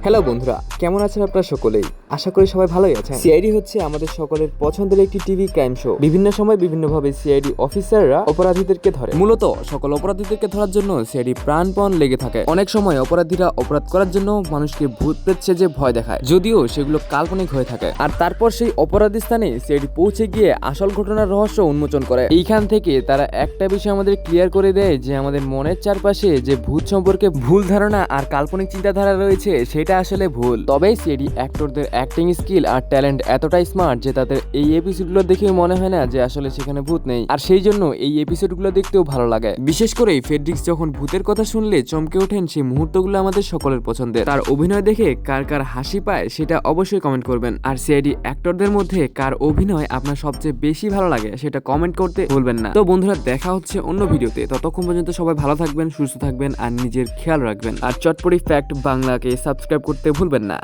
Hello বন্ধুরা, কেমন আছেন আপনারা সকলেই? আশা করি সবাই ভালোই আছেন। সিআইডি হচ্ছে আমাদের সকলের পছন্দের একটি টিভি ক্রাইম শো। বিভিন্ন সময় বিভিন্নভাবে সিআইডি অফিসাররা অপরাধীদেরকে ধরে। মূলত সকল অপরাধীদেরকে ধরার জন্য সিআইডি প্রাণপণ লেগে থাকে। অনেক সময় অপরাধীরা অপরাধ করার জন্য মানুষকে ভূত প্রেতছে যে ভয় দেখায়, যদিও সেগুলো কাল্পনিক হয়ে থাকে। আর তারপর সেই অপরাধী স্থানে সিআইডি পৌঁছে গিয়ে আসল ঘটনার রহস্য উন্মোচন করে। এইখান থেকে তারা একটা বিষয় আমাদের ক্লিয়ার করে দেয় যে আমাদের মনের চারপাশে যে ভূত সম্পর্কে ভুল ধারণা আর কাল্পনিক চিন্তাধারা রয়েছে সেটা আসলে ভুল। তবে সিআইডি অ্যাক্টরদের অ্যাক্টিং স্কিল আর ট্যালেন্ট এতটাই স্মার্ট যে তাদের এই এপিসোডগুলো দেখে মনে হয় না যে আসলে সেখানে ভূত নেই। আর সেই জন্য এই এপিসোডগুলো দেখতেও ভালো লাগে। বিশেষ করে ফেডরিক্স যখন ভূতের কথা শুনলে চমকে ওঠেন, সেই মুহূর্তগুলো আমাদের সকলের পছন্দের। তার অভিনয় দেখে কার কার হাসি পায় সেটা অবশ্যই কমেন্ট করবেন। আর সিআইডি অ্যাক্টরদের মধ্যে কার অভিনয় আপনার সবচেয়ে বেশি ভালো লাগে সেটা কমেন্ট করতে ভুলবেন না। তো বন্ধুরা, দেখা হচ্ছে অন্য ভিডিওতে। ততক্ষণ পর্যন্ত সবাই ভালো থাকবেন, সুস্থ থাকবেন আর নিজের খেয়াল রাখবেন। আর চটপটি ফ্যাক্ট বাংলাকে সাবস্ক্রাইব করতে ভুলবেন না।